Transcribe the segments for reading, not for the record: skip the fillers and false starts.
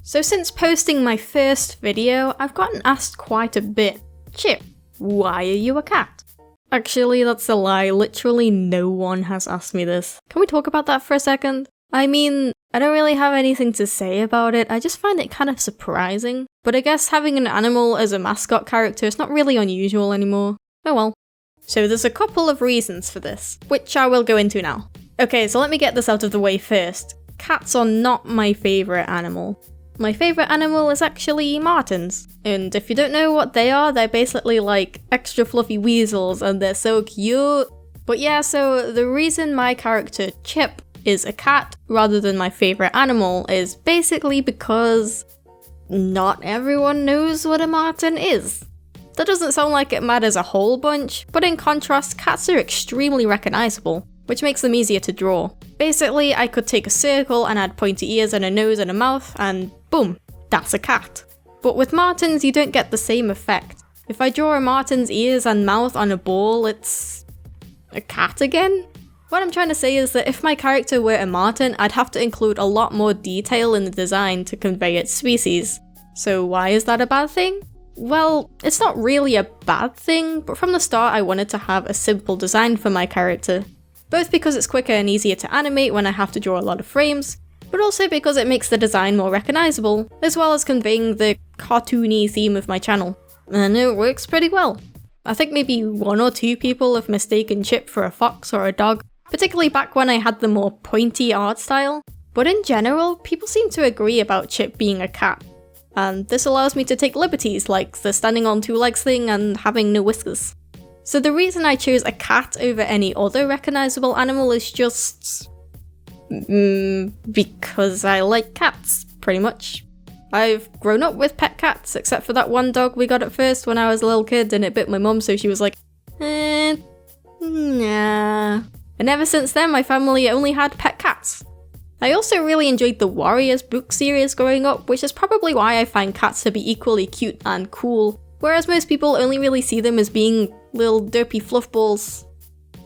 So since posting my first video, I've gotten asked quite a bit, Chip, why are you a cat? Actually, that's a lie, literally no one has asked me this. Can we talk about that for a second? I mean, I don't really have anything to say about it, I just find it kind of surprising. But I guess having an animal as a mascot character is not really unusual anymore. Oh well. So there's a couple of reasons for this, which I will go into now. Okay, so let me get this out of the way first. Cats are not my favourite animal. My favourite animal is actually martens. And if you don't know what they are, they're basically like extra fluffy weasels and they're so cute. But yeah, so the reason my character Chip is a cat rather than my favourite animal is basically because not everyone knows what a marten is. That doesn't sound like it matters a whole bunch, but in contrast, cats are extremely recognisable, which makes them easier to draw. Basically, I could take a circle and add pointy ears and a nose and a mouth, and boom, that's a cat. But with martens, you don't get the same effect. If I draw a marten's ears and mouth on a ball, it's a cat again? What I'm trying to say is that if my character were a marten, I'd have to include a lot more detail in the design to convey its species. So why is that a bad thing? Well, it's not really a bad thing, but from the start I wanted to have a simple design for my character. Both because it's quicker and easier to animate when I have to draw a lot of frames, but also because it makes the design more recognisable, as well as conveying the cartoony theme of my channel. And it works pretty well. I think maybe 1 or 2 people have mistaken Chip for a fox or a dog, particularly back when I had the more pointy art style. But in general, people seem to agree about Chip being a cat. And this allows me to take liberties like the standing on 2 legs thing and having no whiskers. So the reason I chose a cat over any other recognisable animal is just because I like cats, pretty much. I've grown up with pet cats, except for that one dog we got at first when I was a little kid and it bit my mum, so she was like, nah. And ever since then my family only had pet cats. I also really enjoyed the Warriors book series growing up, which is probably why I find cats to be equally cute and cool, whereas most people only really see them as being little derpy fluff balls.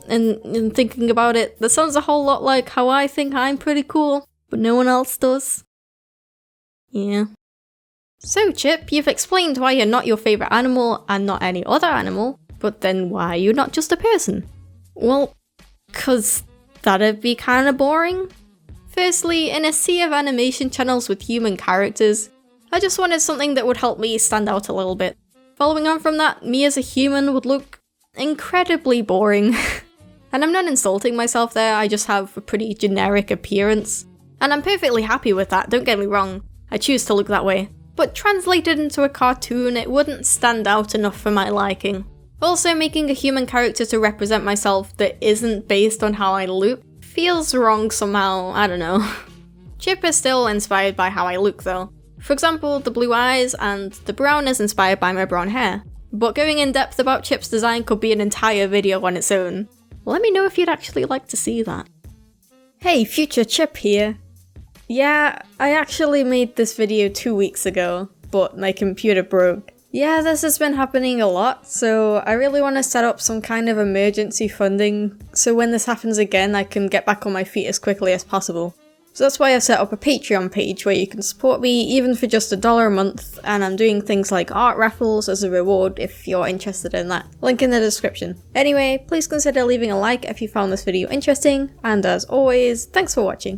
And thinking about it, that sounds a whole lot like how I think I'm pretty cool, but no one else does. Yeah. So Chip, you've explained why you're not your favourite animal and not any other animal, but then why are you not just a person? Well, 'cause that'd be kinda boring. Firstly, in a sea of animation channels with human characters, I just wanted something that would help me stand out a little bit. Following on from that, me as a human would look incredibly boring. And I'm not insulting myself there, I just have a pretty generic appearance. And I'm perfectly happy with that, don't get me wrong. I choose to look that way. But translated into a cartoon, it wouldn't stand out enough for my liking. Also, making a human character to represent myself that isn't based on how I look feels wrong somehow, I don't know. Chip is still inspired by how I look though. For example, the blue eyes and the brown is inspired by my brown hair. But going in depth about Chip's design could be an entire video on its own. Let me know if you'd actually like to see that. Hey, future Chip here. Yeah, I actually made this video 2 weeks ago, but my computer broke. Yeah, this has been happening a lot, so I really want to set up some kind of emergency funding, so when this happens again I can get back on my feet as quickly as possible. So that's why I've set up a Patreon page where you can support me even for just $1 a month, and I'm doing things like art raffles as a reward if you're interested in that. Link in the description. Anyway, please consider leaving a like if you found this video interesting, and as always, thanks for watching.